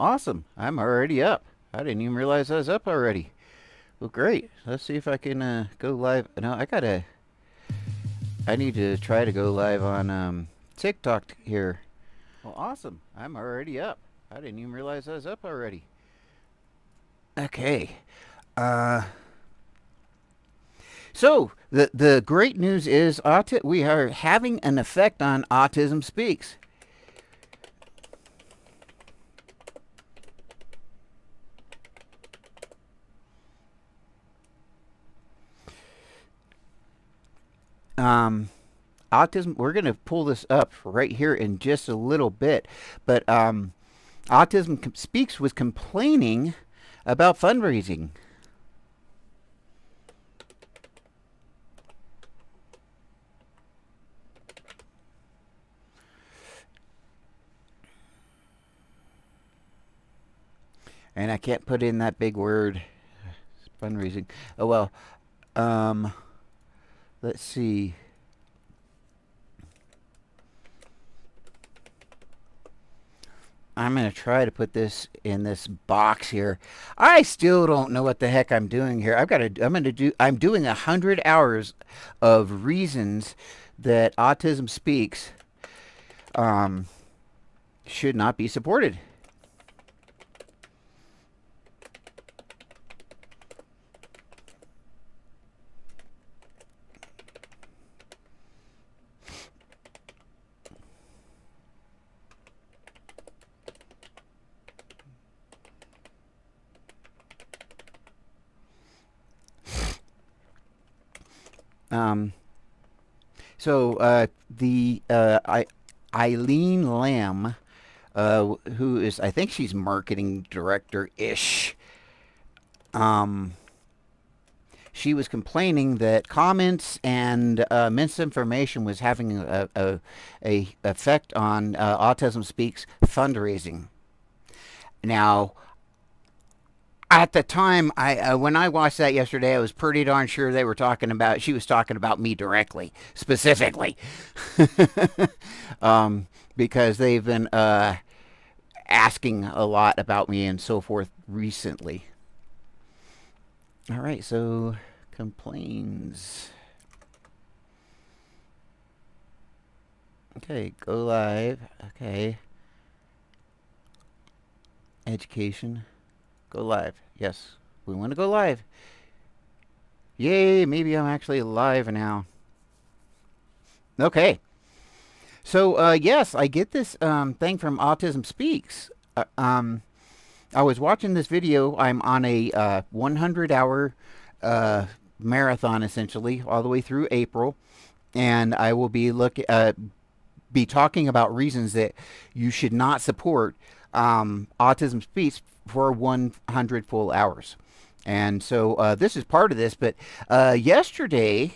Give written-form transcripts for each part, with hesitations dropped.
Awesome. I'm already up. I didn't even realize I was up already. Well, great. Let's see if I can go live. No, I need to try to go live on TikTok here. Well, awesome. I'm already up. I didn't even realize I was up already. Okay. Uh, so the great news is we are having an effect on Autism Speaks. Um, Autism. We're going to pull this up right here in just a little bit, but Autism Speaks was complaining about fundraising. And I can't put in that big word, fundraising. Oh well. Um, let's see. I'm gonna try to put this in this box here. I still don't know what the heck I'm doing here. I'm doing 100 hours of reasons that Autism Speaks um, should not be supported. Um, so the Eileen Lamb, who is, I think she's marketing director ish. Um, she was complaining that comments and misinformation was having a effect on Autism Speaks fundraising. Now, at the time, I when I watched that yesterday, I was pretty darn sure they were talking about. She was talking about me directly, specifically, because they've been asking a lot about me and so forth recently. All right, so complains. Okay, go live. Okay, education. Go live. Yes, we want to go live. Yay, maybe I'm actually live now. Okay. So, yes, I get this thing from Autism Speaks. I was watching this video. I'm on a 100-hour marathon, essentially, all the way through April. And I will be talking about reasons that you should not support Autism Speaks for 100 full hours. And so this is part of this. But yesterday,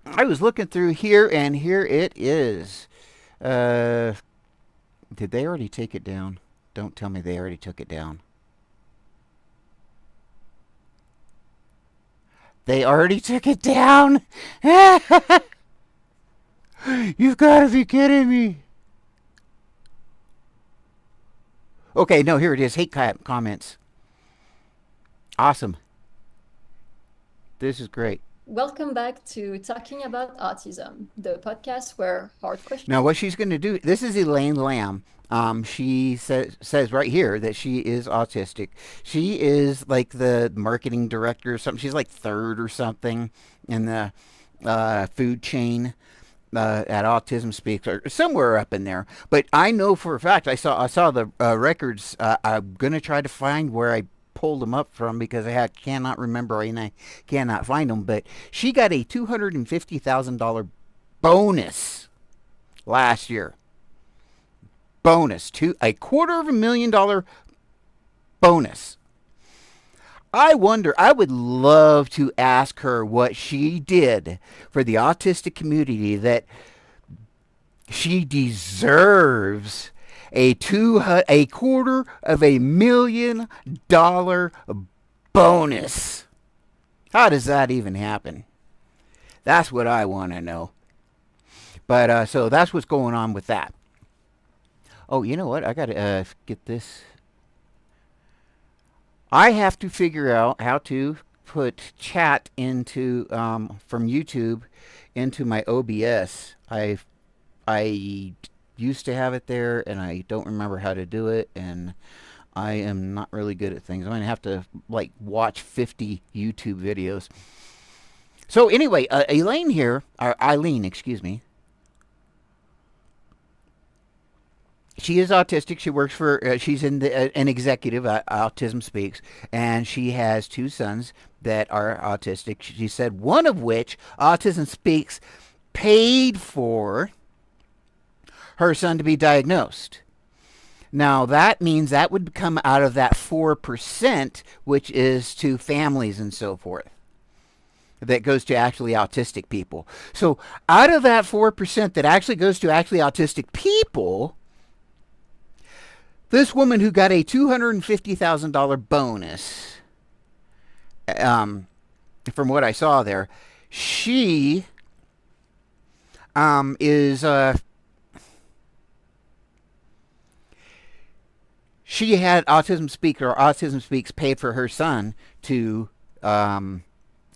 I was looking through here, and here it is. Did they already take it down? Don't tell me they already took it down. They already took it down? You've got to be kidding me. Okay, no, here it is. Hate comments. Awesome. This is great. Welcome back to Talking About Autism, the podcast where hard questions. Now, what she's going to do, this is Elaine Lamb. She says right here that she is autistic. She is like the marketing director or something. She's like third or something in the food chain at Autism Speaks, or somewhere up in there. But I know for a fact, I saw the records. I'm gonna try to find where I pulled them up from because cannot remember and I cannot find them. But she got a $250,000 bonus last year. Bonus to $250,000 bonus. I wonder, I would love to ask her what she did for the autistic community that she deserves a $250,000 bonus. How does that even happen? That's what I want to know. But so that's what's going on with that. Oh, you know what? I gotta get this. I have to figure out how to put chat into from YouTube into my OBS. I used to have it there, and I don't remember how to do it, and I am not really good at things. I'm gonna have to like watch 50 YouTube videos. So anyway, Elaine here, or Eileen, excuse me. She is autistic. She works for. She's in an executive. Autism Speaks, and she has two sons that are autistic. She said one of which Autism Speaks paid for her son to be diagnosed. Now that means that would come out of that 4%, which is to families and so forth. That goes to actually autistic people. So out of that 4% that actually goes to actually autistic people, this woman who got a $250,000 bonus, from what I saw there, she is she had Autism Speak or Autism Speaks paid for her son to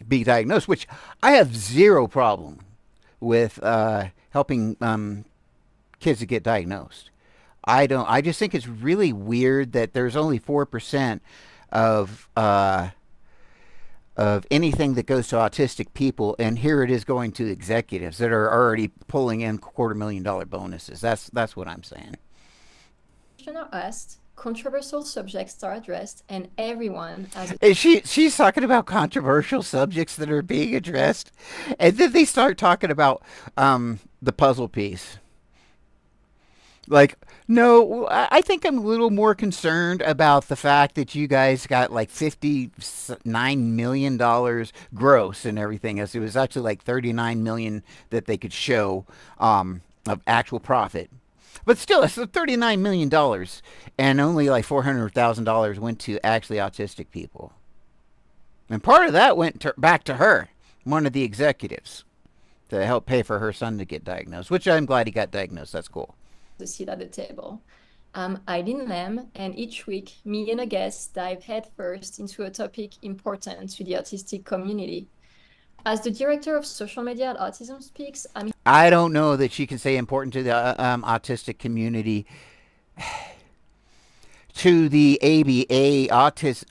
be diagnosed, which I have zero problem with helping kids to get diagnosed. I don't. I just think it's really weird that there's only 4% of anything that goes to autistic people, and here it is going to executives that are already pulling in $250,000 bonuses. That's what I'm saying. Questions are asked, controversial subjects are addressed, and everyone has a She's talking about controversial subjects that are being addressed, and then they start talking about the puzzle piece. Like, no, I think I'm a little more concerned about the fact that you guys got like $59 million gross and everything else. It was actually like 39 million that they could show of actual profit. But still, it's $39 million, and only like $400,000 went to actually autistic people. And part of that went back to her, one of the executives, to help pay for her son to get diagnosed, which I'm glad he got diagnosed. That's cool. seat at the table. I'm Eileen Lam, and each week, me and a guest dive headfirst into a topic important to the autistic community. As the director of social media at Autism Speaks, I don't know that she can say important to the autistic community. To the ABA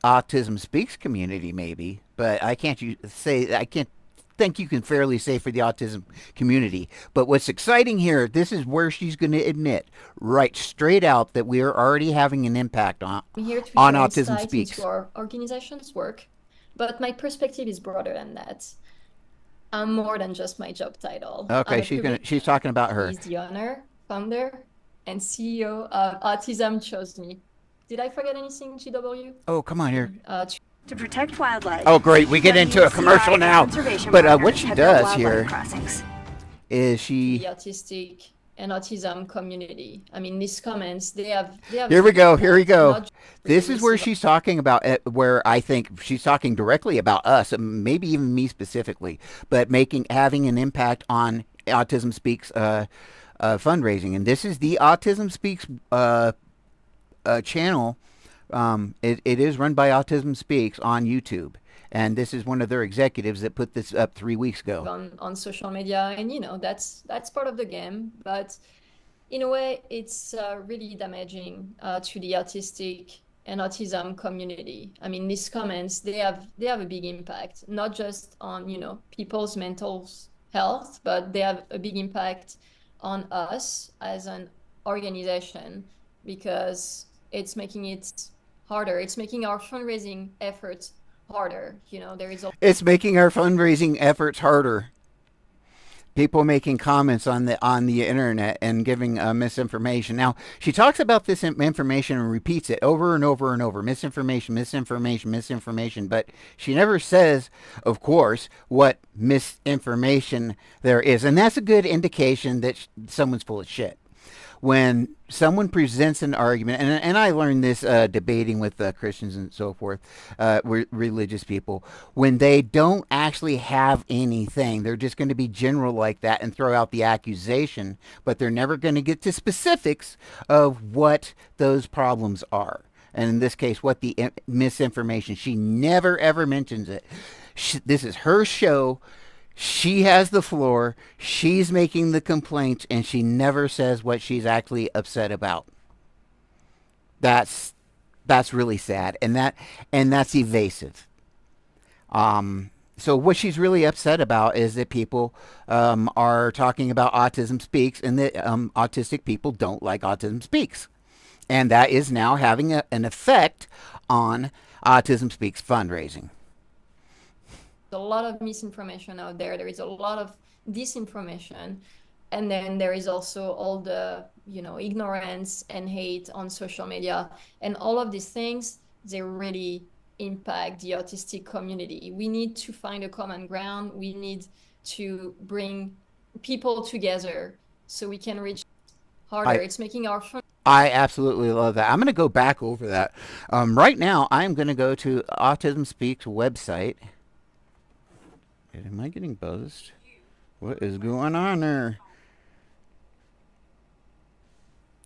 Autism Speaks community, maybe, but I can't say I can't think you can fairly say for the autism community. But what's exciting here, this is where she's going to admit right straight out that we are already having an impact on I'm here to Autism insight Speaks. into our organization's work, but my perspective is broader than that. I'm more than just my job title. Okay, she's talking about her. He's the owner, founder, and CEO of Autism Chose Me. Did I forget anything, GW? Oh, come on here. To protect wildlife. Oh, great. We get into a commercial now. But what she does here is the autistic and autism community. I mean, these comments, they have Here we go. Here we go. This is where she's talking about where I think she's talking directly about us, maybe even me specifically, but having an impact on Autism Speaks fundraising. And this is the Autism Speaks channel. It is run by Autism Speaks on YouTube, and this is one of their executives that put this up 3 weeks ago. On social media, and that's part of the game, but in a way it's really damaging to the autistic and autism community. I mean, these comments, they have a big impact, not just on people's mental health, but they have a big impact on us as an organization, because it's making it harder. It's making our fundraising efforts harder. It's making our fundraising efforts harder. People making comments on the internet and giving misinformation. Now, she talks about this information and repeats it over and over and over. Misinformation, misinformation, misinformation. But she never says, of course, what misinformation there is. And that's a good indication that someone's full of shit. when someone presents an argument, and I learned this debating with Christians and so forth, religious people, when they don't actually have anything, they're just going to be general like that and throw out the accusation, but they're never going to get to specifics of what those problems are. And in this case, what the misinformation. She never ever mentions it. This is her show. She has the floor. She's making the complaints, and she never says what she's actually upset about. That's that's really sad, and that's evasive. So what she's really upset about is that people are talking about Autism Speaks, and that autistic people don't like Autism Speaks, and that is now having an effect on Autism Speaks fundraising. A lot of misinformation out there. There is a lot of disinformation. And then there is also all the, ignorance and hate on social media. And all of these things, they really impact the autistic community. We need to find a common ground. We need to bring people together so we can reach harder. I It's making our I absolutely love that. I'm going to go back over that. Right now, I'm going to go to Autism Speaks website. Am I getting buzzed? What is going on there?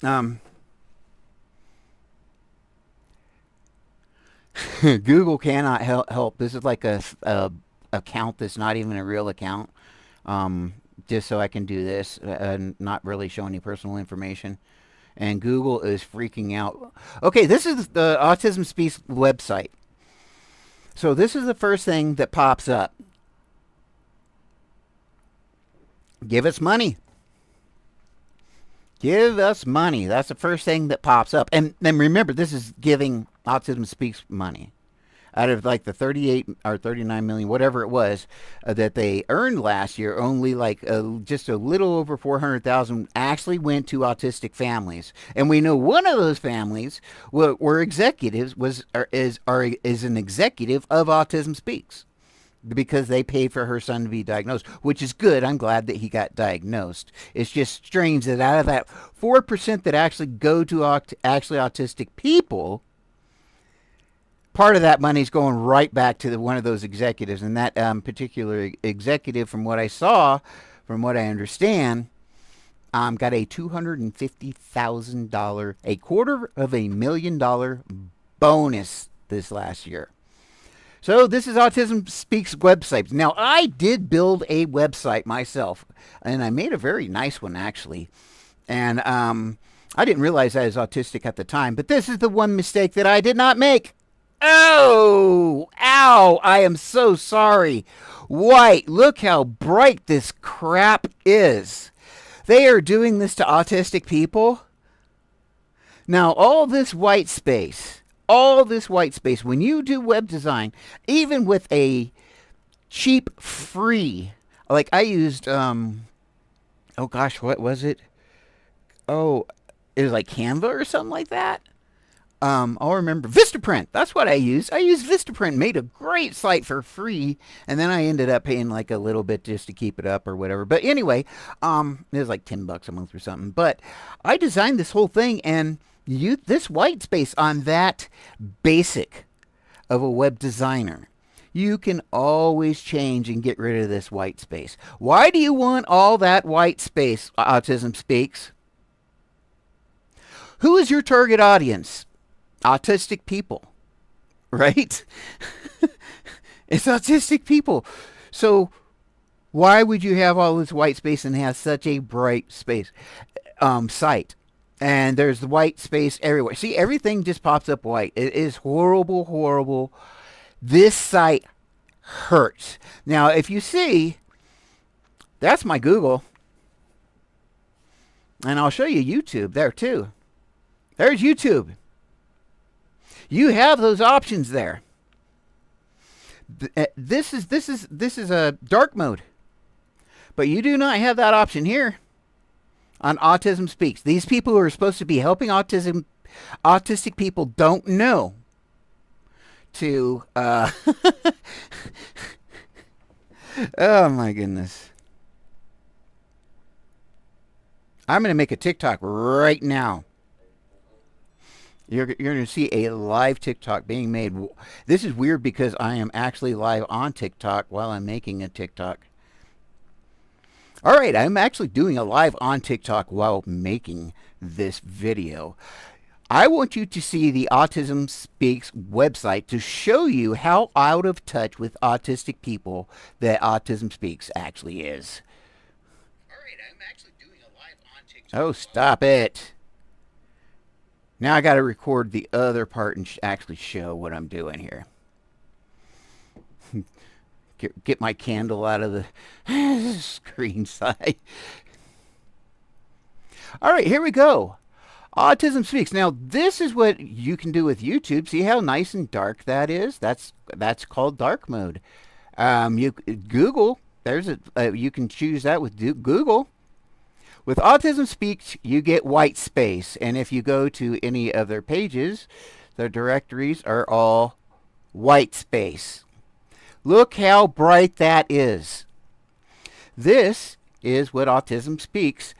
Um, Google cannot help. This is like a account that's not even a real account. Just so I can do this and not really show any personal information. And Google is freaking out. Okay, this is the Autism Speaks website. So this is the first thing that pops up. Give us money. Give us money. That's the first thing that pops up. And then remember, this is giving Autism Speaks money. Out of like the 38 or 39 million, whatever it was, that they earned last year, only like just a little over 400,000 actually went to autistic families. And we know one of those families were executives, is an executive of Autism Speaks, because they paid for her son to be diagnosed, which is good. I'm glad that he got diagnosed. It's just strange that out of that 4% that actually go to actually autistic people, part of that money is going right back to one of those executives. And that particular executive, from what I saw, from what I understand, got a $250,000, $250,000 bonus this last year. So this is Autism Speaks website. Now, I did build a website myself, and I made a very nice one, actually. And I didn't realize I was autistic at the time, but this is the one mistake that I did not make. Oh, ow, I am so sorry. White, look how bright this crap is. They are doing this to autistic people. Now, all this white space, when you do web design, even with a cheap, free, like I used, oh gosh, what was it? Oh, it was like Canva or something like that. I'll remember Vistaprint. That's what I used. I used Vistaprint, made a great site for free, and then I ended up paying like a little bit just to keep it up or whatever. But anyway, it was like $10 a month or something. But I designed this whole thing, and this white space on that basic of a web designer, you can always change and get rid of this white space. Why do you want all that white space, Autism Speaks? Who is your target audience? Autistic people, right? It's autistic people. So why would you have all this white space and have such a bright space site? And there's the white space everywhere. See, everything just pops up white. It is horrible, horrible. This site hurts. Now, if you see, that's my Google. And I'll show you YouTube there too. There's YouTube. You have those options there. This is a dark mode, but you do not have that option here on Autism Speaks. These people who are supposed to be helping autistic people don't know to. Oh my goodness. I'm going to make a TikTok right now. You're going to see a live TikTok being made. This is weird because I am actually live on TikTok while I'm making a TikTok. All right, I'm actually doing a live on TikTok while making this video. I want you to see the Autism Speaks website to show you how out of touch with autistic people that Autism Speaks actually is. All right, I'm actually doing a live on TikTok. Oh, stop it. Now I got to record the other part and actually show what I'm doing here. Get my candle out of the screen side. All right, here we go. Autism Speaks. Now, this is what you can do with YouTube. See how nice and dark that is? That's called dark mode. Google. You can choose that with Google. With Autism Speaks, you get white space, and if you go to any of their pages, their directories are all white space. Look how bright that is. This is what Autism Speaks.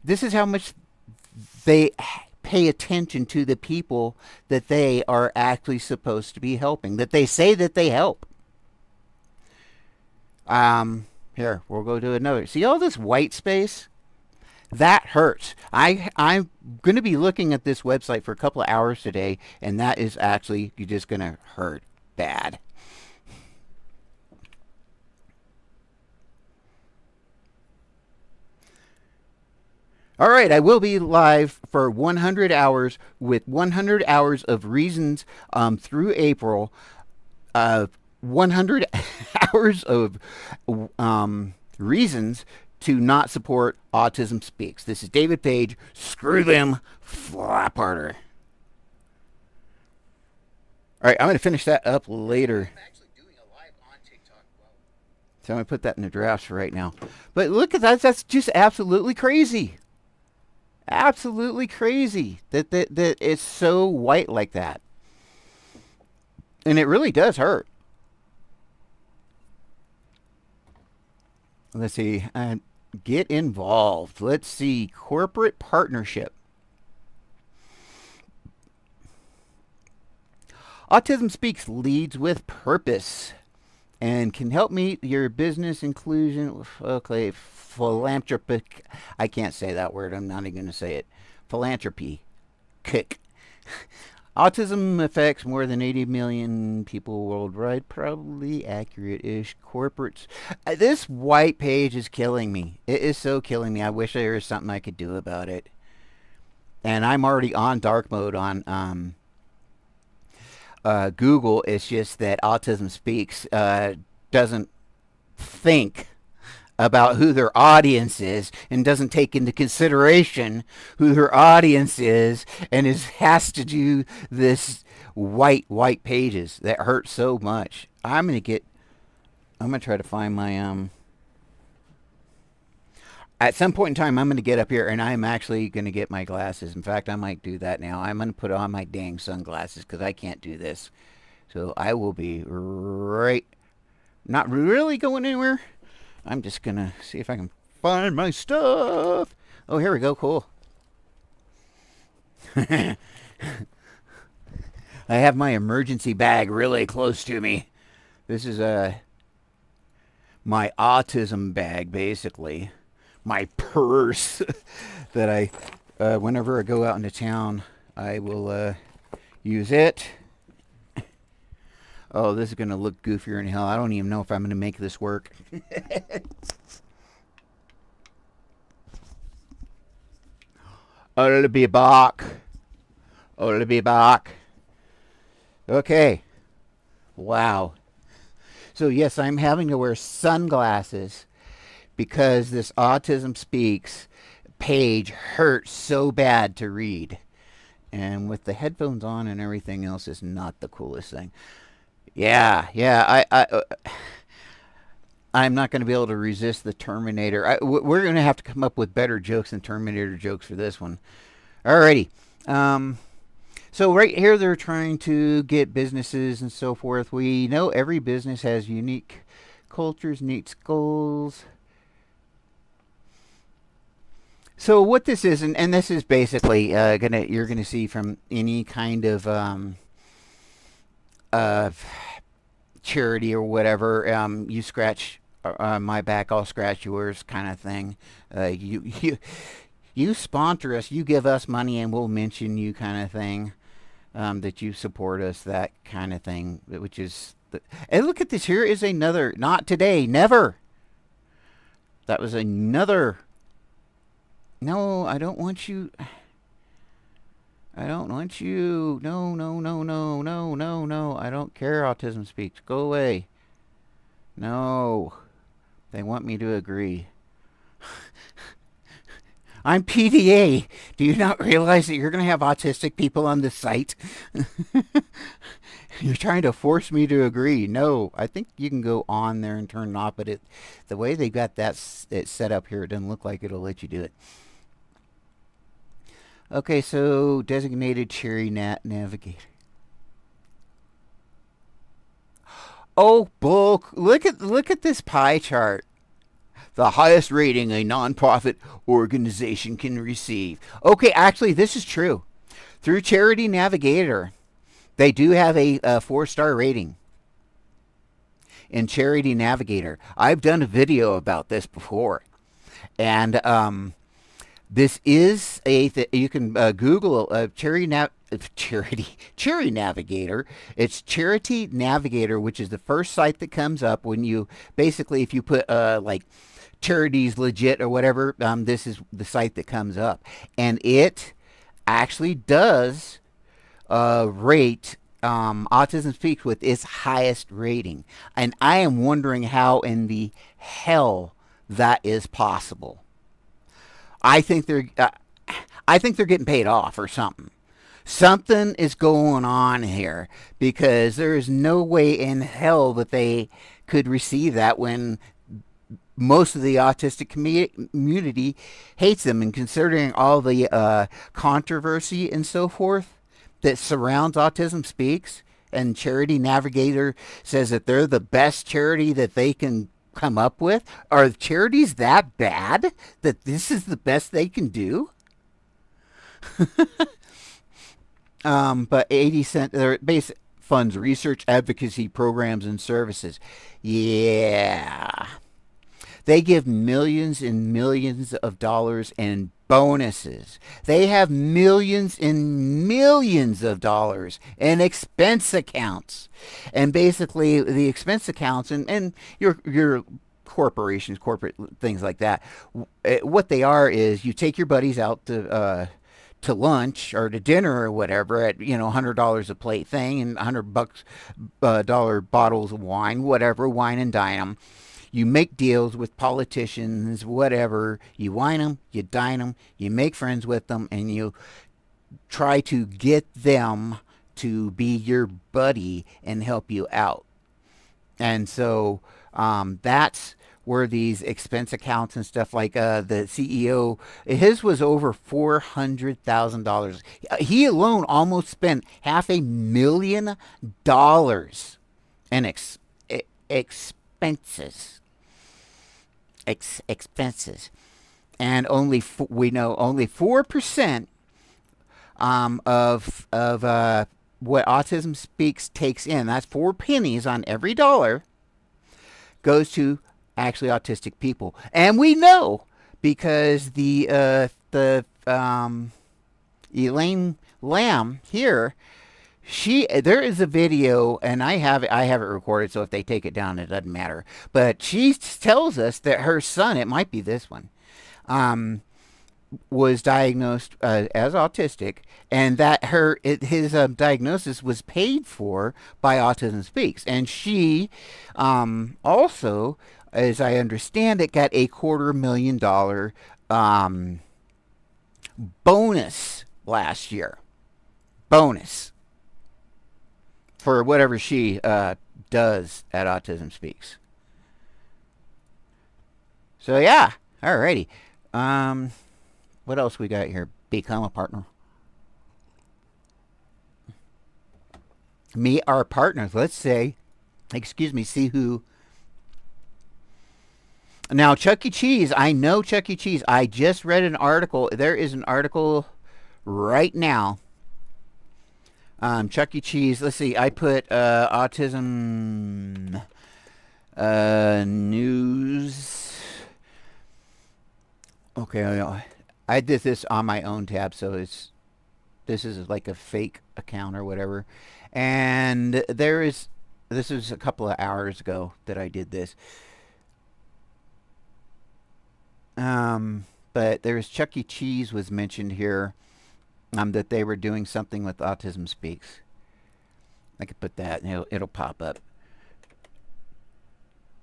This is how much they pay attention to the people that they are actually supposed to be helping, that they say that they help. Here, we'll go to another. See all this white space? That hurts. I'm going to be looking at this website for a couple of hours today, and that is actually just going to hurt bad. All right, I will be live for 100 hours with 100 hours of reasons through April. 100 hours of reasons to not support Autism Speaks. This is David Page. Screw them, flap harder. All right, I'm going to finish that up later. I'm actually doing a live on TikTok. So I'm going to put that in the drafts for right now. But look at that. That's just absolutely crazy. Absolutely crazy that it's so white like that. And it really does hurt. Let's see. Get involved. Let's see. Corporate partnership. Autism Speaks leads with purpose and can help meet your business inclusion. Okay, philanthropic. I can't say that word. I'm not even going to say it. Philanthropy. Kick. Autism affects more than 80 million people worldwide. Probably accurate-ish. Corporates. This white page is killing me. It is so killing me. I wish there was something I could do about it. And I'm already on dark mode on Google. It's just that Autism Speaks doesn't think about who their audience is and doesn't take into consideration who their audience is and has to do this white pages that hurt so much. I'm gonna try to find my at some point in time I'm gonna get up here and I'm actually gonna get my glasses. In fact, I might do that now. I'm gonna put on my dang sunglasses because I can't do this. So I will be not really going anywhere. I'm just going to see if I can find my stuff. Oh, here we go. Cool. I have my emergency bag really close to me. This is my autism bag, basically. My purse that whenever I go out into town, I will use it. Oh, this is going to look goofier than hell. I don't even know if I'm going to make this work. Oh, it'll be back. Oh, it'll be back. Okay. Wow. So, yes, I'm having to wear sunglasses because this Autism Speaks page hurts so bad to read. And with the headphones on and everything else is not the coolest thing. Yeah. I'm not going to be able to resist the Terminator. We're going to have to come up with better jokes than Terminator jokes for this one. Alrighty. So right here they're trying to get businesses and so forth. We know every business has unique cultures, neat goals. So what this is, and this is basically you're gonna see from any kind of uh, charity or whatever. You scratch my back, I'll scratch yours, kind of thing. You sponsor us, you give us money, and we'll mention you, kind of thing. That you support us, that kind of thing. Which is, and look at this. Here is another. Not today, never. That was another. No, I don't want you. I don't want you. No, no, no, no, no, no, no. I don't care. Autism Speaks. Go away. No. They want me to agree. I'm PDA. Do you not realize that you're going to have autistic people on the site? You're trying to force me to agree. No, I think you can go on there and turn it off, but the way they got it set up here, it doesn't look like it'll let you do it. Okay, so designated cherry navigator. Oh, bulk! Look at this pie chart. The highest rating a nonprofit organization can receive. Okay, actually, this is true. Through Charity Navigator, they do have a 4-star rating in Charity Navigator. I've done a video about this before, and this is you can Google Charity Navigator. It's Charity Navigator, which is the first site that comes up when you basically, if you put like charities legit or whatever, this is the site that comes up, and it actually does rate Autism Speaks with its highest rating, and I am wondering how in the hell that is possible. I think they're I think they're getting paid off or something. Something is going on here, because there is no way in hell that they could receive that when most of the autistic community hates them. And considering all the controversy and so forth that surrounds Autism Speaks, and Charity Navigator says that they're the best charity that they can come up with, are charities that bad that this is the best they can do? But 80 cent their base funds research, advocacy programs, and services. Yeah. They give millions and millions of dollars in bonuses. They have millions and millions of dollars in expense accounts. And basically the expense accounts, and your corporations, corporate things like that, what they are is you take your buddies out to lunch or to dinner or whatever at $100 a plate thing, and $100 dollar bottles of wine, whatever, wine and dine them. You make deals with politicians, whatever. You wine them, you dine them, you make friends with them, and you try to get them to be your buddy and help you out. And so that's where these expense accounts and stuff, like the CEO, his was over $400,000. He alone almost spent $500,000 in expenses. Expenses. And we know only 4% of what Autism Speaks takes in. That's 4 pennies on every dollar goes to actually autistic people. And we know because the Elaine Lamb here, there is a video, and I have it recorded, so if they take it down it doesn't matter, but she tells us that her son, it might be this one, was diagnosed as autistic, and that his diagnosis was paid for by Autism Speaks. And she also, as I understand it, got a $250,000 bonus last year. Bonus for whatever she does at Autism Speaks. So yeah, alrighty. What else we got here? Become a partner. Meet our partners. Let's say, excuse me, see who Now, Chuck E. Cheese, I know Chuck E. Cheese. I just read an article. There is an article right now. Chuck E. Cheese. Let's see. I put autism news. Okay, I did this on my own tab, so this is like a fake account or whatever. And there is this is a couple of hours ago that I did this. But there's Chuck E. Cheese was mentioned here. That they were doing something with Autism Speaks. I could put that, and it'll pop up.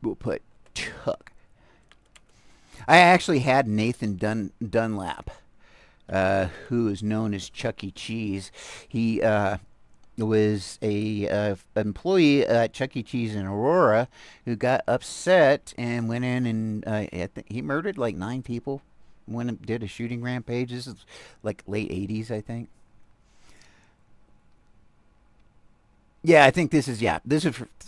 We'll put Chuck. I actually had Nathan Dunlap, who is known as Chuck E. Cheese. He was a employee at Chuck E. Cheese in Aurora who got upset and went in and he murdered like 9 people. Went and did a shooting rampage. This is like late '80s, I think. Yeah, I think this is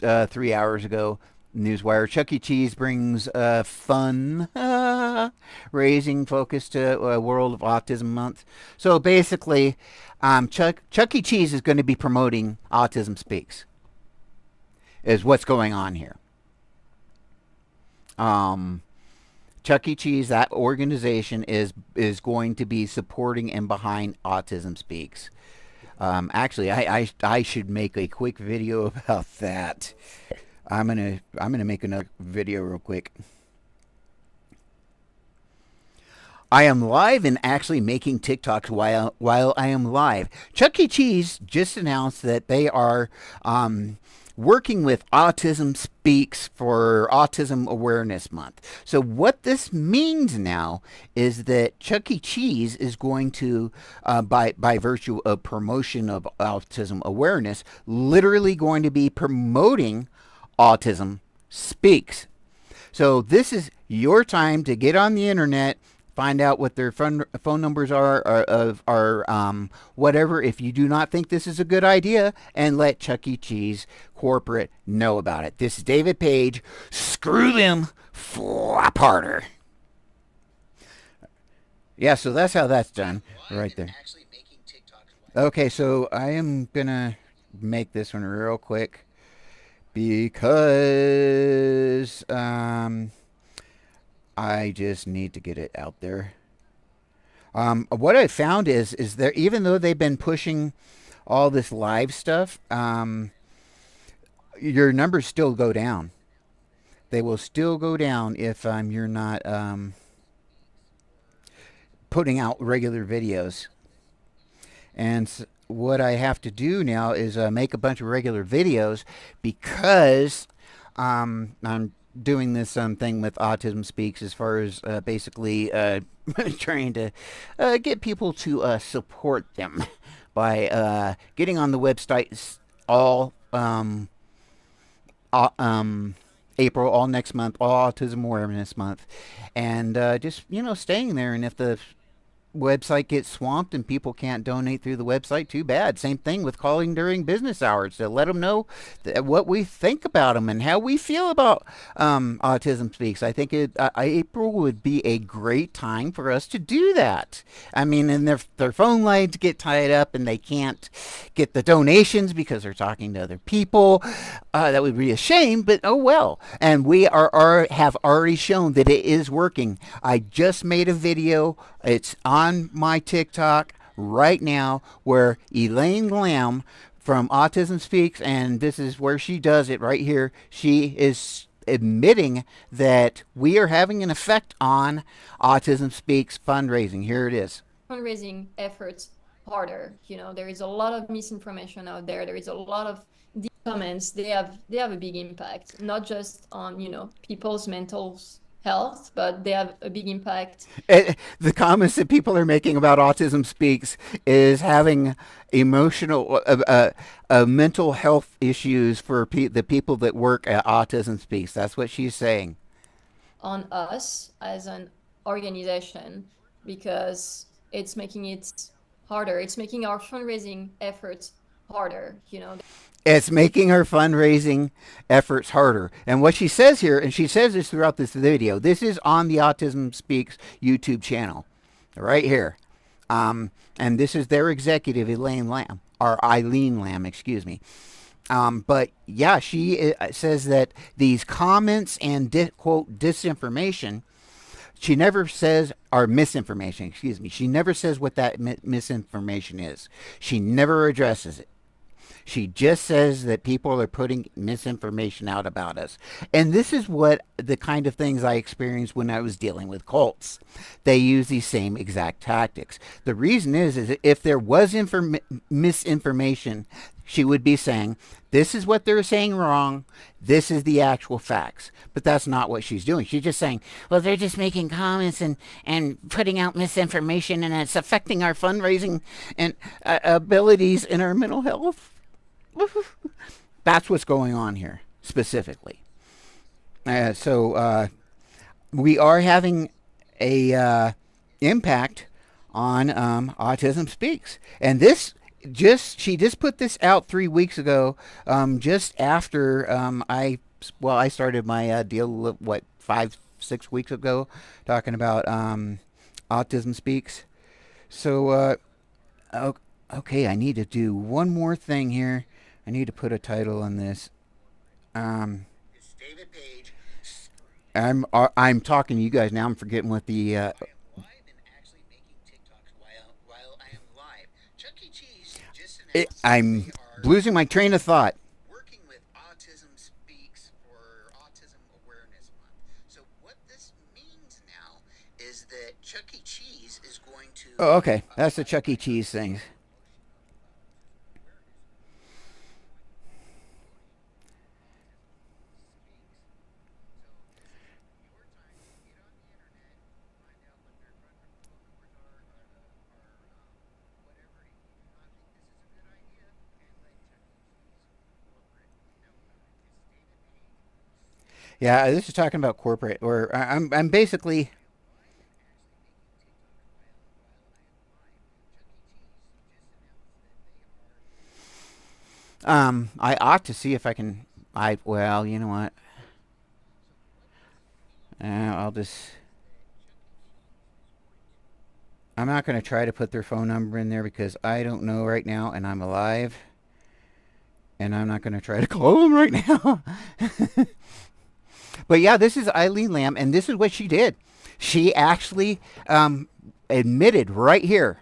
3 hours ago. Newswire. Chuck E. Cheese brings fun raising focus to World of Autism Month. So basically, Chuck E. Cheese is going to be promoting Autism Speaks. Is what's going on here. Um, Chuck E. Cheese, that organization is going to be supporting and behind Autism Speaks. Actually, I should make a quick video about that. I'm gonna make another video real quick. I am live and actually making TikToks while I am live. Chuck E. Cheese just announced that they are working with Autism Speaks for Autism Awareness Month. So what this means now is that Chuck E. Cheese is going to, by virtue of promotion of autism awareness, literally going to be promoting Autism Speaks. So this is your time to get on the internet, find out what their phone numbers are, whatever. If you do not think this is a good idea, and let Chuck E. Cheese corporate know about it. This is David Page. Screw them, flap harder. Yeah, so that's how that's done, right there. Okay, so I am gonna make this one real quick because I just need to get it out there. What I found is there, even though they've been pushing all this live stuff, your numbers still go down. They will still go down if you're not putting out regular videos. And what I have to do now is make a bunch of regular videos because I'm doing this thing with Autism Speaks as far as basically trying to get people to support them by getting on the website all April, all next month, all Autism Awareness Month, and just staying there. And if the website gets swamped and people can't donate through the website, too bad. Same thing with calling during business hours to let them know what we think about them and how we feel about Autism Speaks. I think April would be a great time for us to do that. I mean, and their phone lines get tied up and they can't get the donations because they're talking to other people. That would be a shame, but oh well. And we have already shown that it is working. I just made a video. It's on my TikTok right now where Elaine Lamb from Autism Speaks, and this is where she does it right here. She is admitting that we are having an effect on Autism Speaks fundraising. Here it is. Fundraising efforts harder. There is a lot of misinformation out there. There is a lot of comments. They have a big impact, not just on people's mental health, but they have a big impact. The comments that people are making about Autism Speaks is having emotional, mental health issues for the people that work at Autism Speaks. That's what she's saying. On us as an organization, because it's making it harder. It's making our fundraising efforts harder. It's making her fundraising efforts harder. And what she says here, and she says this throughout this video, this is on the Autism Speaks YouTube channel, right here. And this is their executive, Elaine Lamb, or Eileen Lamb, excuse me. But yeah, she says that these comments and quote disinformation, she never says, or misinformation, excuse me. She never says what that misinformation is. She never addresses it. She just says that people are putting misinformation out about us. And this is what the kind of things I experienced when I was dealing with cults. They use these same exact tactics. The reason is if there was misinformation, she would be saying, this is what they're saying wrong. This is the actual facts. But that's not what she's doing. She's just saying, well, they're just making comments and putting out misinformation, and it's affecting our fundraising and abilities in our mental health. That's what's going on here specifically. So we are having a impact on Autism Speaks, and this she just put this out 3 weeks ago, just after I started my deal, what, 5-6 weeks ago, talking about Autism Speaks. So okay, I need to do one more thing here. I need to put a title on this. It's David Page. I'm talking to you guys now. I'm forgetting what the. Live and actually making TikToks while I am live. Chuck E. Cheese just announced I'm losing my train of thought. Working with Autism Speaks for Autism Awareness Month. So what this means now is that Chuck E. Cheese is going to. Oh, okay. That's the Chuck E. Cheese thing. Yeah, this is talking about corporate, or I'm basically. I ought to see if I can. Well, you know what? I'll just. I'm not going to try to put their phone number in there because I don't know right now, and I'm alive, and I'm not going to try to call them right now. But yeah, this is Eileen Lamb, and this is what she did. She actually admitted right here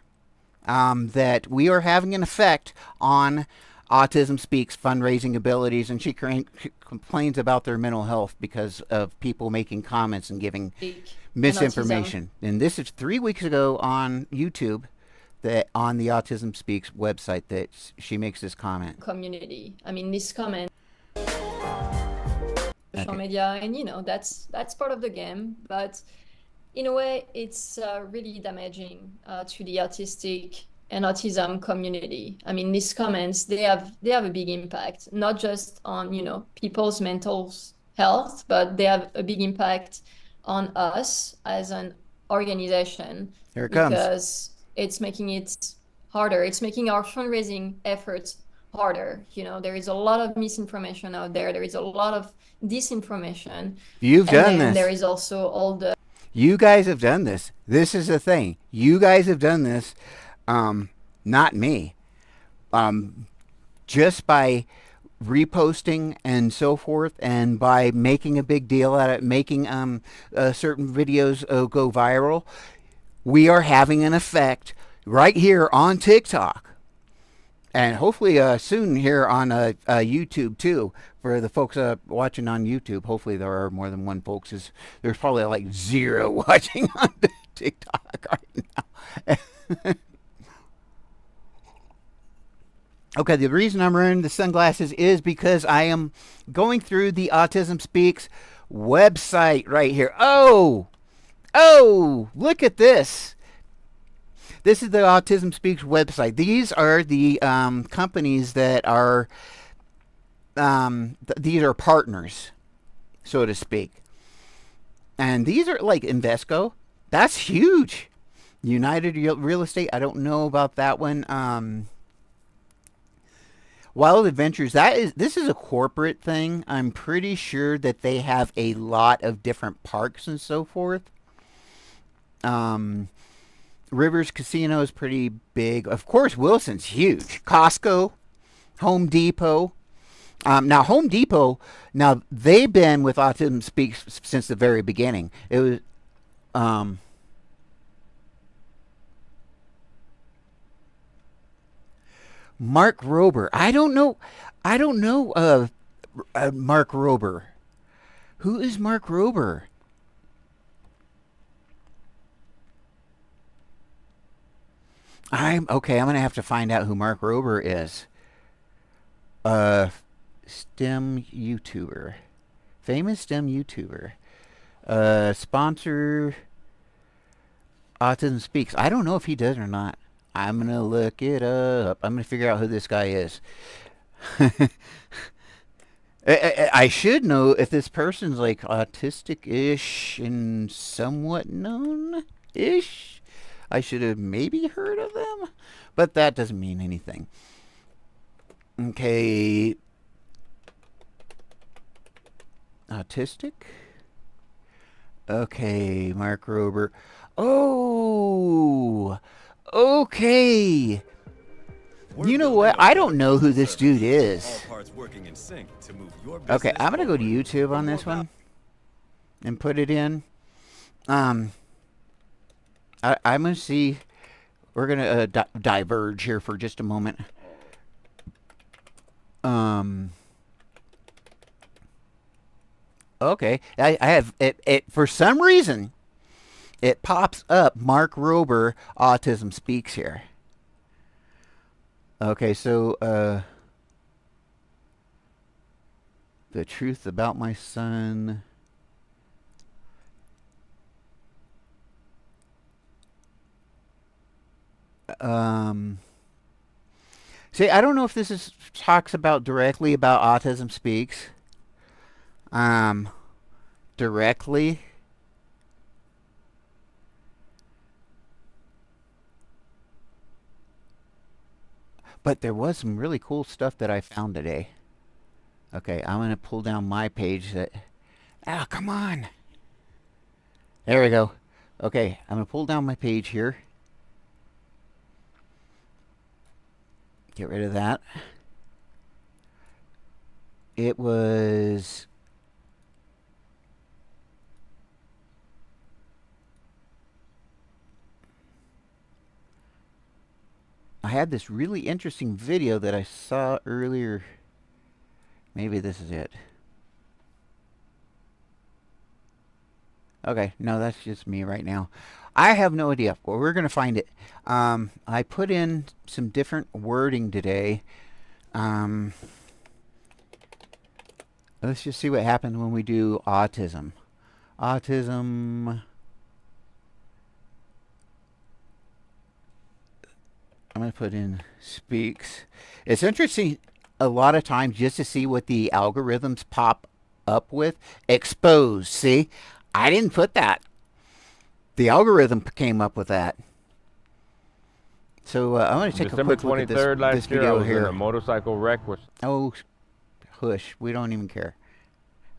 that we are having an effect on Autism Speaks fundraising abilities, and she complains about their mental health because of people making comments and giving misinformation. And this is 3 weeks ago on YouTube, that on the Autism Speaks website, that she makes this comment. Community. I mean, this comment. Social media, and that's part of the game, but in a way it's really damaging to the autistic and autism community. I mean, these comments, they have a big impact, not just on people's mental health, but they have a big impact on us as an organization. Here it comes. Because it's making it harder. It's making our fundraising efforts harder. There is a lot of misinformation out there. There is a lot of disinformation. You've done this. There is also all the. You guys have done this. This is the thing. You guys have done this. Not me. Just by reposting and so forth, and by making a big deal out of it, making certain videos go viral, we are having an effect right here on TikTok. And hopefully soon here on YouTube too, for the folks watching on YouTube. Hopefully there are more than one folks. There's probably like 0 watching on TikTok right now. Okay, the reason I'm wearing the sunglasses is because I am going through the Autism Speaks website right here. Oh, look at this. This is the Autism Speaks website. These are the companies that are, these are partners, so to speak. And these are like Invesco. That's huge. United Real Estate, I don't know about that one. Wild Adventures. This is a corporate thing. I'm pretty sure that they have a lot of different parks and so forth. Um, Rivers Casino is pretty big. Of course, Wilson's huge. Costco, Home Depot. Now, Home Depot. Now they've been with Autism Speaks since the very beginning. It was um, Mark Rober. I don't know. I don't know. Mark Rober. Who is Mark Rober? I'm okay. I'm gonna have to find out who Mark Rober is. Uh, STEM YouTuber, famous STEM YouTuber. Sponsor Autism Speaks. I don't know if he does or not. I'm gonna look it up. I'm gonna figure out who this guy is. I should know if this person's like autistic-ish and somewhat known-ish. I should have maybe heard of them, but that doesn't mean anything. Okay, autistic. Okay, Mark Rober. Oh, okay. You know what? I don't know who this dude is. Okay, I'm gonna go to YouTube on this one and put it in. I'm gonna see. We're gonna diverge here for just a moment. Okay, I have it for some reason. It pops up Mark Rober Autism Speaks here. Okay, so the truth about my son. Um, See, I don't know if this is talks about directly about Autism Speaks. Um, Directly. But there was some really cool stuff that I found today. Okay, I'm gonna pull down my page that. Ah, come on. There we go. Okay, I'm gonna pull down my page here. Get rid of that. It was. I had this really interesting video that I saw earlier. Maybe this is it. Okay, no, that's just me right now. I have no idea. Well, we're going to find it. I put in some different wording today. Let's just see what happens when we do autism. Autism. I'm going to put in speaks. It's interesting a lot of times just to see what the algorithms pop up with. Expose. See? I didn't put that. The algorithm came up with that. So I'm going to take December a quick look at 23rd this last year, I video was here. in a motorcycle wreck with. Oh, hush. We don't even care.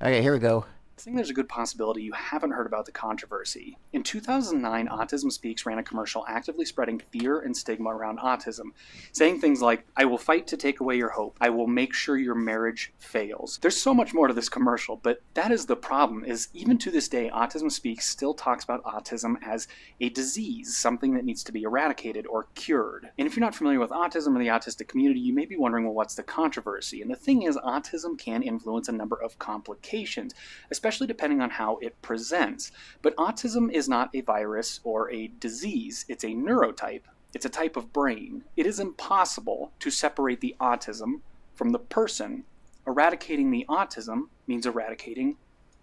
Okay, here we go. I think there's a good possibility you haven't heard about the controversy. In 2009, Autism Speaks ran a commercial actively spreading fear and stigma around autism, saying things like, "I will fight to take away your hope. I will make sure your marriage fails." There's so much more to this commercial, but that is the problem, is even to this day, Autism Speaks still talks about autism as a disease, something that needs to be eradicated or cured. And if you're not familiar with autism or the autistic community, you may be wondering, well, what's the controversy? And the thing is, autism can influence a number of complications, especially depending on how it presents. But autism is not a virus or a disease. It's a neurotype. It's a type of brain. It is impossible to separate the autism from the person. Eradicating the autism means eradicating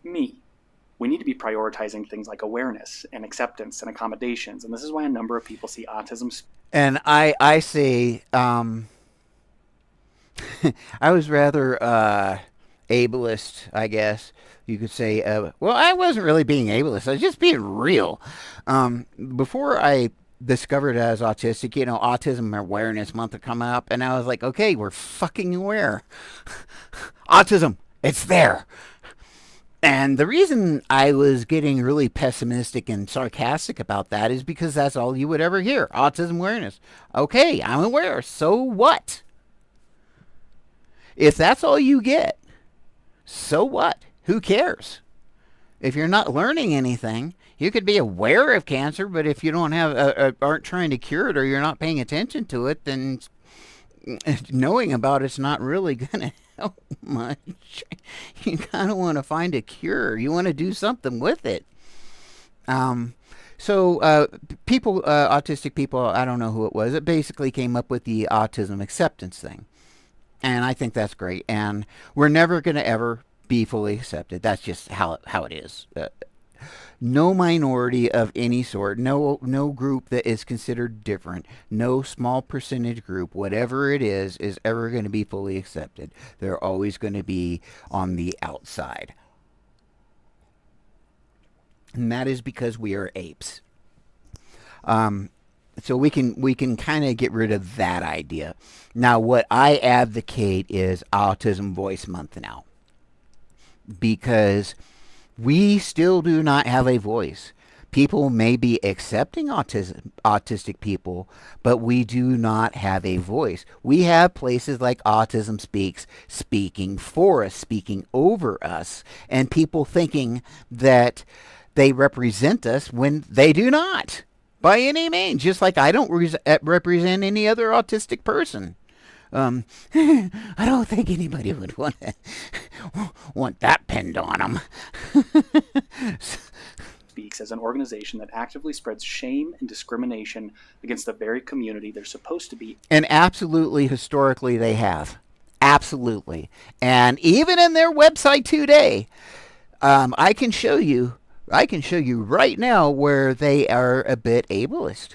me. We need to be prioritizing things like awareness and acceptance and accommodations. And this is why a number of people see autism. And I say, I was rather ableist, I guess. You could say, well, I wasn't really being ableist. I was just being real. Before I discovered as autistic, Autism Awareness Month are coming up, and I was like, okay, we're fucking aware. Autism, it's there. And the reason I was getting really pessimistic and sarcastic about that is because that's all you would ever hear. Autism awareness. Okay, I'm aware. So what? If that's all you get, so what? Who cares? If you're not learning anything, you could be aware of cancer, but if you don't aren't trying to cure it, or you're not paying attention to it, then knowing about it's not really going to help much. You kind of want to find a cure. You want to do something with it. So people, autistic people, I don't know who it was, it basically came up with the autism acceptance thing. And I think that's great. And we're never going to ever be fully accepted. That's just how it is. No minority of any sort, no group that is considered different, no small percentage group, whatever it is ever going to be fully accepted. They're always going to be on the outside. And that is because we are apes. So we can kind of get rid of that idea. Now, what I advocate is Autism Voice Month now, because we still do not have a voice. People may be accepting autistic people, but we do not have a voice. We have places like Autism Speaks speaking for us, speaking over us, and people thinking that they represent us when they do not, by any means. Just like I don't represent any other autistic person. I don't think anybody would want that pinned on them. Speaks as an organization that actively spreads shame and discrimination against the very community they're supposed to be. And absolutely, historically, they have. Absolutely. And even in their website today, I can show you right now where they are a bit ableist.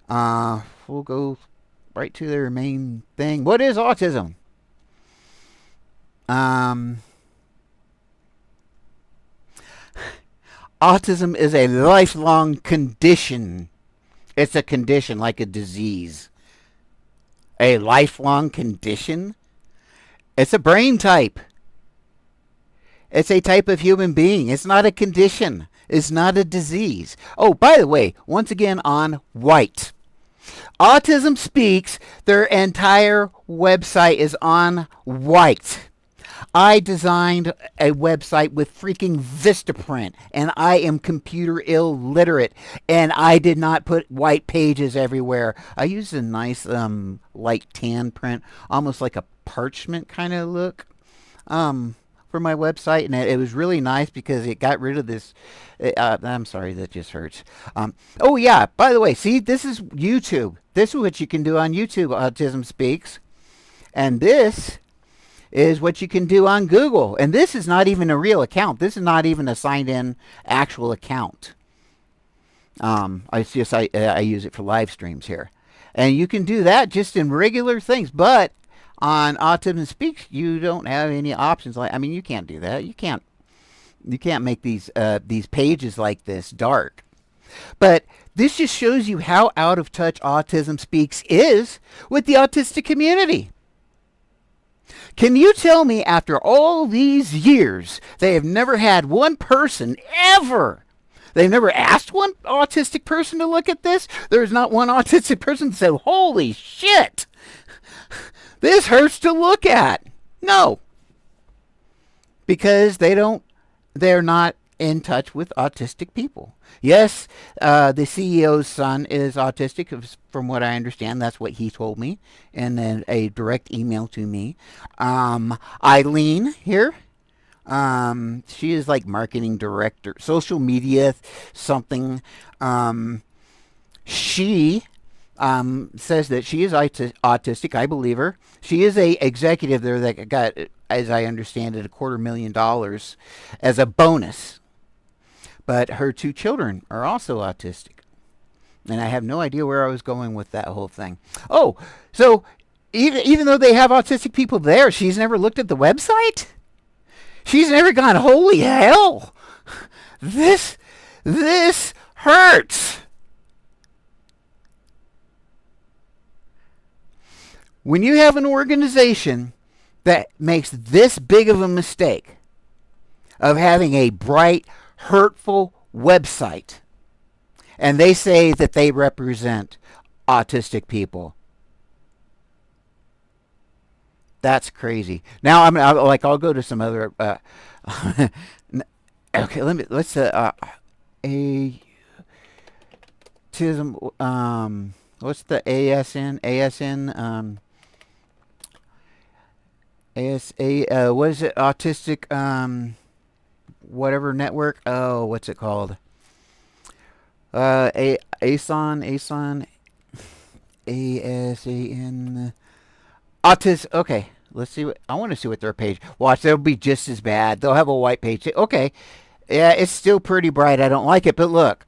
We'll go right to their main thing. What is autism? Autism is a lifelong condition. It's a condition, like a disease. A lifelong condition? It's a brain type. It's a type of human being. It's not a condition. It's not a disease. Oh, by the way, once again on white. Autism Speaks, their entire website is on white. I designed a website with freaking Vistaprint, and I am computer illiterate, and I did not put white pages everywhere. I used a nice light tan print, almost like a parchment kind of look. For my website, and it was really nice because it got rid of this. I'm sorry, that just hurts. Oh yeah, by the way, see, this is YouTube. This is what you can do on YouTube, Autism Speaks. And this is what you can do on Google. And this is not even a real account. This is not even a signed in actual account. I use it for live streams here. And you can do that just in regular things, but on Autism Speaks, you don't have any options. You can't do that. You can't make these pages like this dark. But this just shows you how out of touch Autism Speaks is with the autistic community. Can you tell me, after all these years, they have never had one person ever? They've never asked one autistic person to look at this? There's not one autistic person that said, "Holy shit! This hurts to look at." No. Because they're not in touch with autistic people. Yes, the CEO's son is autistic, from what I understand. That's what he told me in a direct email to me. Eileen here, she is like marketing director, social media something. She says that she is autistic. I believe her. She is a executive there that got, as I understand it, $250,000 as a bonus. But her two children are also autistic. And I have no idea where I was going with that whole thing. Oh, so even though they have autistic people there, she's never looked at the website? She's never gone, "Holy hell! This hurts." When you have an organization that makes this big of a mistake of having a bright, hurtful website, and they say that they represent autistic people, that's crazy. Now I'll go to some other. Okay, let's a autism. What's the ASN? ASA. What is it? Autistic. Whatever network. Oh, what's it called? ASAN. ASAN. Autism. Okay. Let's see what I want to see what their page. Watch, they'll be just as bad. They'll have a white page. Okay. Yeah, it's still pretty bright. I don't like it, but look.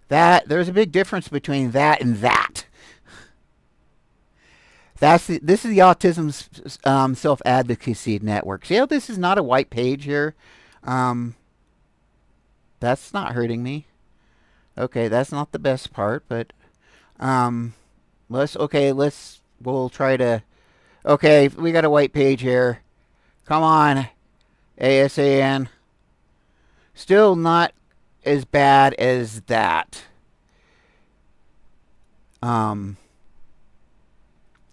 There's a big difference between that and that. This is the Autism Self Advocacy Network. See how this is not a white page here? That's not hurting me. Okay, that's not the best part, but we'll try to. Okay, we got a white page here. Come on, ASAN. Still not as bad as that.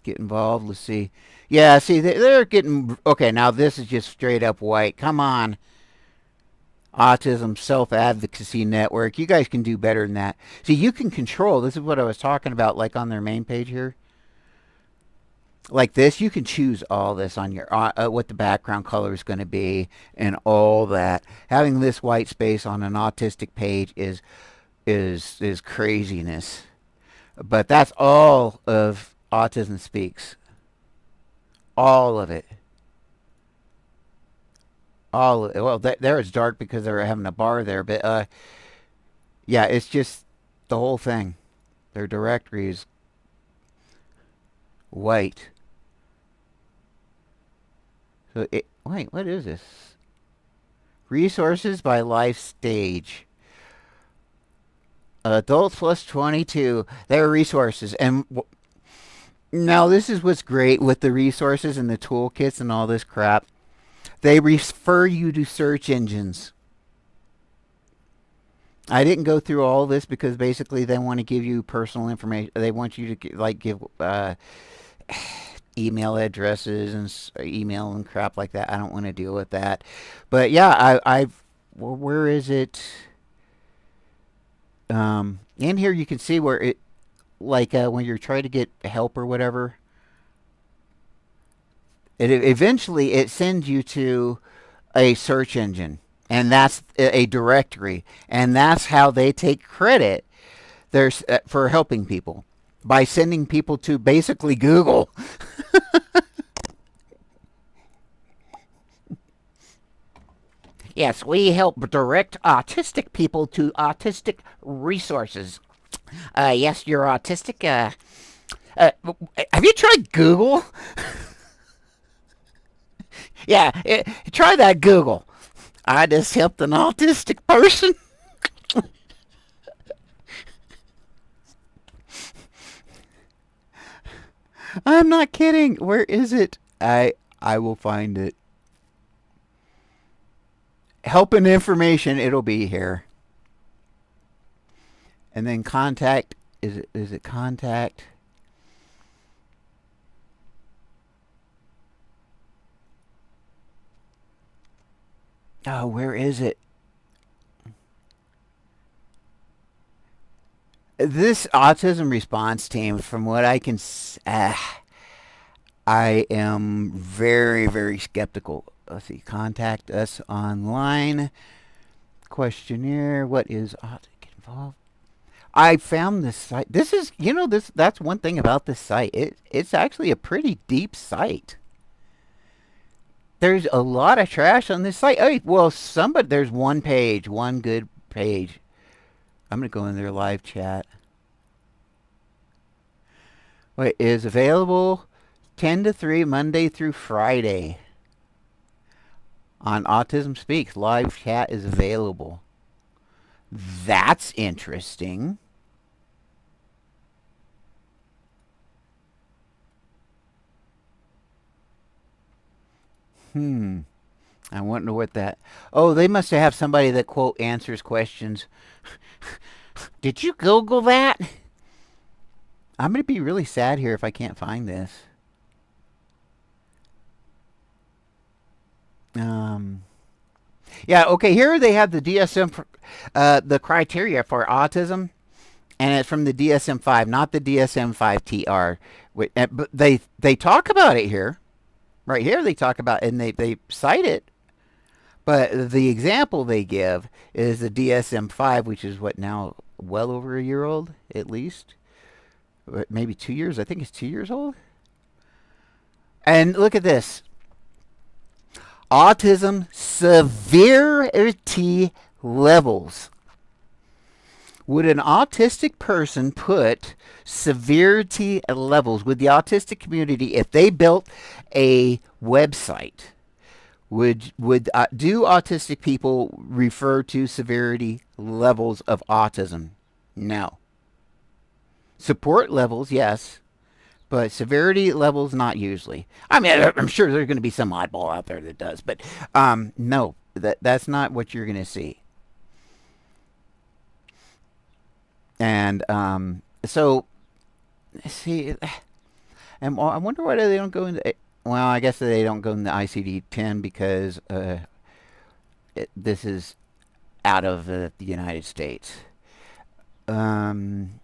Get involved. Let's see. Yeah, see, they're getting... Okay, now this is just straight up white. Come on. Autism Self-Advocacy Network. You guys can do better than that. See, you can control. This is what I was talking about, like on their main page here. Like this, you can choose all this on your... what the background color is going to be and all that. Having this white space on an autistic page is craziness. But that's all of Autism Speaks. All of it. All of it. Well, there it's dark because they're having a bar there. But, yeah, it's just the whole thing. Their directory is white. So, wait, what is this? Resources by life stage. Adults plus 22. Their resources. And now this is what's great with the resources and the toolkits and all this crap. They refer you to search engines. I didn't go through all this because basically they want to give you personal information. They want you to like give email addresses and email and crap like that. I don't want to deal with that. But yeah, well, where is it? In here you can see where it, like when you're trying to get help or whatever, eventually it sends you to a search engine, and that's a directory, and that's how they take credit for helping people by sending people to basically Google. Yes, we help direct autistic people to autistic resources. Yes, you're autistic. Have you tried Google? Yeah, try that Google. I just helped an autistic person. I'm not kidding. Where is it? I will find it. Help and information. It'll be here. And then contact. Is it contact? Oh, where is it? This autism response team, from what I can, I am very, very skeptical. Let's see. Contact us online. Questionnaire. What is get involved? I found this site. This is, that's one thing about this site. It's actually a pretty deep site. There's a lot of trash on this site. Oh, well, there's one good page. I'm going to go in their live chat. Wait, is available 10 to 3 Monday through Friday. On Autism Speaks, live chat is available. That's interesting. Hmm. I wonder what that. Oh, they must have somebody that quote answers questions. Did you Google that? I'm gonna be really sad here if I can't find this. Um. Yeah. Okay. Here they have the DSM, the criteria for autism, and it's from the DSM-5, not the DSM-5 TR. But they talk about it here. Right here, they talk about it and they cite it. But the example they give is the DSM-5, which is what now, well over a year old at least, maybe 2 years. I think it's 2 years old. And look at this: autism severity levels. Would an autistic person put severity levels with the autistic community if they built a website? Would do autistic people refer to severity levels of autism? No. Support levels, yes, but severity levels, not usually. I mean, I'm sure there's going to be some oddball out there that does, but no, that's not what you're going to see. And so, see, and I wonder why they don't go into. Well, I guess they don't go into ICD-10 because this is out of the United States. Um,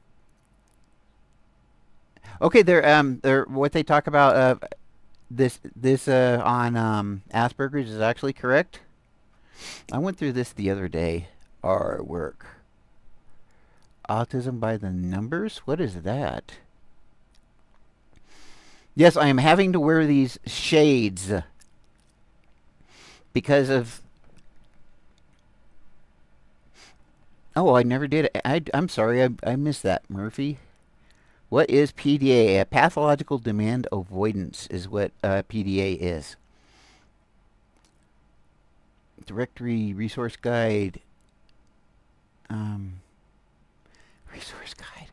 okay, they're what they talk about. This on Asperger's is actually correct. I went through this the other day. Our work. Autism by the numbers? What is that? Yes, I am having to wear these shades because of. Oh, I never did. I'm sorry. I missed that, Murphy. What is PDA? A pathological demand avoidance is what PDA is. Directory resource guide. Um, resource guide.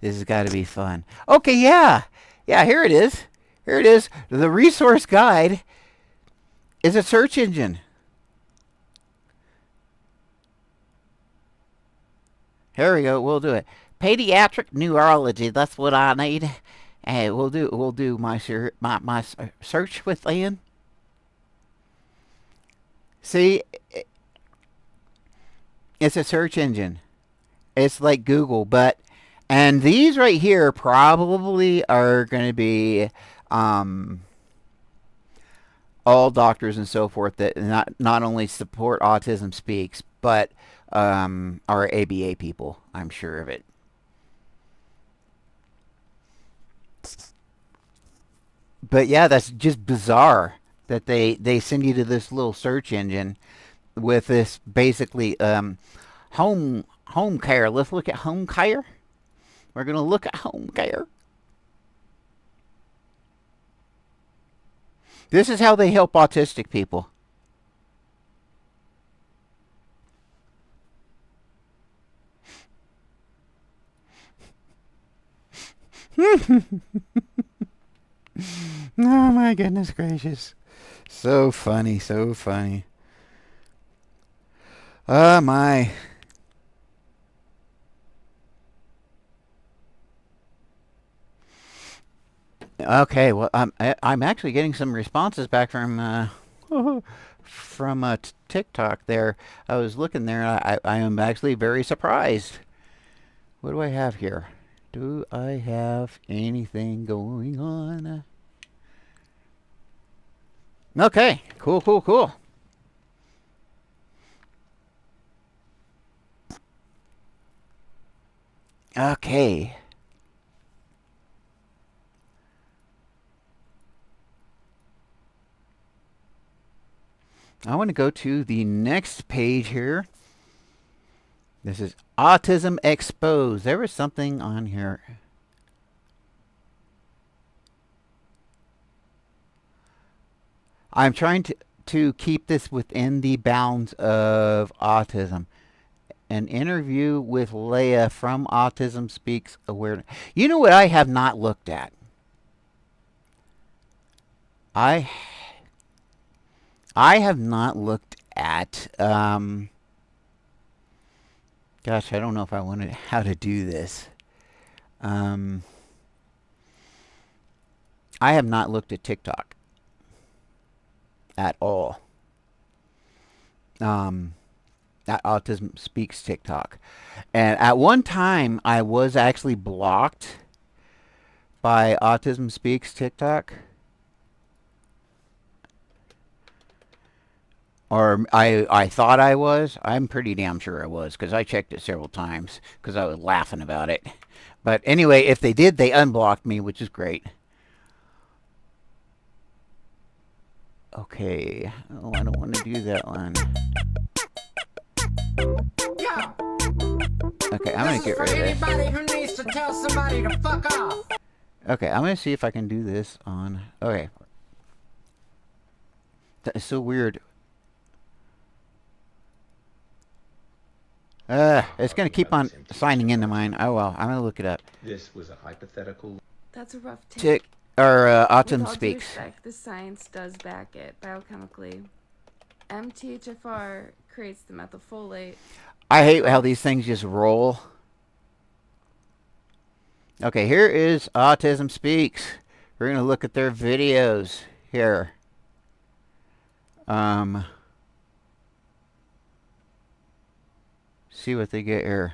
This has got to be fun. Okay, yeah. Yeah, here it is. Here it is. The resource guide is a search engine. Here we go. We'll do it. Pediatric neurology. That's what I need. Hey, we'll do my search within. See, it's a search engine. It's like Google, but and these right here probably are going to be um, all doctors and so forth that not only support Autism Speaks, but are ABA people. I'm sure of it. But yeah, that's just bizarre that they send you to this little search engine with this basically home care. Let's look at home care. We're gonna look at home care. This is how they help autistic people. Oh my goodness gracious. So funny, so funny. Oh my. Okay, well, I'm actually getting some responses back from TikTok there. I was looking there. I am actually very surprised. What do I have here? Do I have anything going on? Okay, cool, cool, cool. Okay. I want to go to the next page here. This is Autism Exposed. There was something on here. I'm trying to keep this within the bounds of autism. An interview with Leah from Autism Speaks Awareness. You know what I have not looked at? I I have not looked at. Gosh, I don't know if I wanted how to do this. Um, I have not looked at TikTok at all. At Autism Speaks TikTok, and at one time I was actually blocked by Autism Speaks TikTok. Or I thought I was. I'm pretty damn sure I was because I checked it several times because I was laughing about it. But anyway, if they did, they unblocked me, which is great. Okay. Oh, I don't want to do that one. Yeah. Okay, I'm going to get rid of this. Anybody who needs to tell somebody to fuck off. Okay, I'm going to see if I can do this on... Okay. That is so weird. It's going to keep on signing into mine. Oh, well, I'm going to look it up. This was a hypothetical. That's a rough take. Tick, or With Autism all due Speaks. respect, the science does back it biochemically. MTHFR creates the methylfolate. I hate how these things just roll. Okay, here is Autism Speaks. We're going to look at their videos here. See what they get here.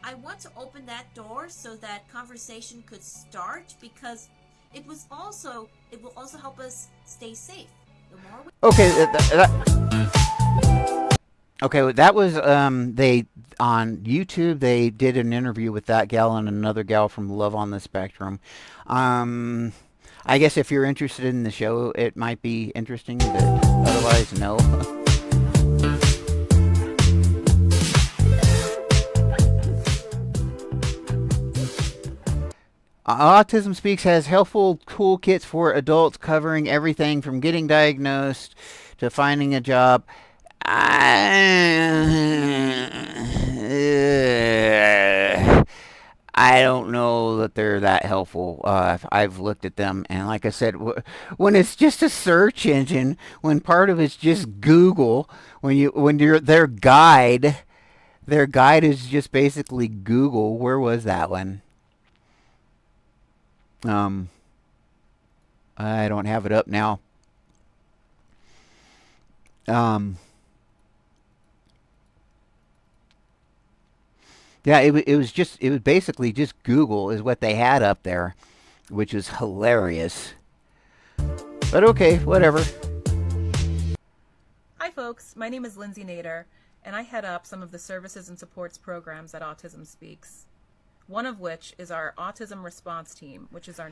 I want to open that door so that conversation could start because it will also help us stay safe. The more we Okay, okay, well, that was they on YouTube. They did an interview with that gal and another gal from Love on the Spectrum. I guess if you're interested in the show, it might be interesting, but otherwise, no. Autism Speaks has helpful toolkits for adults covering everything from getting diagnosed to finding a job. I don't know that they're that helpful. I've looked at them, and like I said, when it's just a search engine, when part of it's just Google, when you're their guide is just basically Google. Where was that one? I don't have it up now. Yeah, it was basically just Google is what they had up there, which is hilarious. But okay, whatever. Hi folks, my name is Lindsay Nader, and I head up some of the services and supports programs at Autism Speaks. One of which is our Autism Response Team, which is our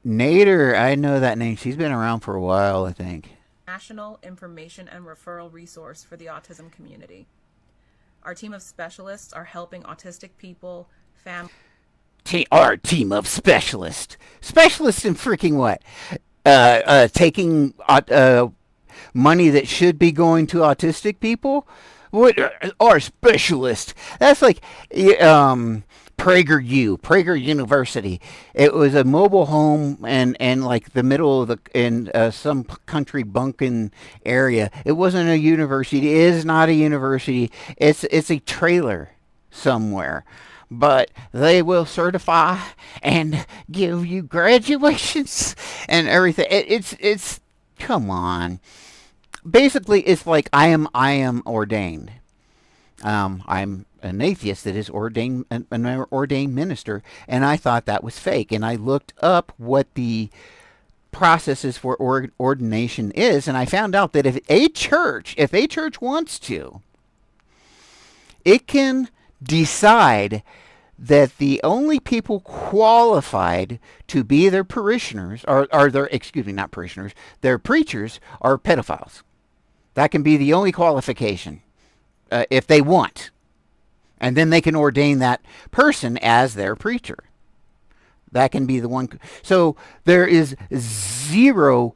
Nader, I know that name. She's been around for a while, I think. national information and referral resource for the autism community. Our team of specialists are helping autistic people, families. Our team of specialists. Specialists in freaking what? Taking money that should be going to autistic people? What? Our specialist. That's like Prager University. It was a mobile home and like the middle of some country bunkin area. It wasn't a university. It is not a university. It's a trailer somewhere. But they will certify and give you graduations and everything. It's come on. Basically, it's like I am ordained. I'm an atheist that is ordained an ordained minister, and I thought that was fake. And I looked up what the processes for ordination is, and I found out that if a church wants to, it can decide that the only people qualified to be their parishioners are their not parishioners, their preachers are pedophiles. That can be the only qualification if they want. And then they can ordain that person as their preacher. That can be the one. So there is zero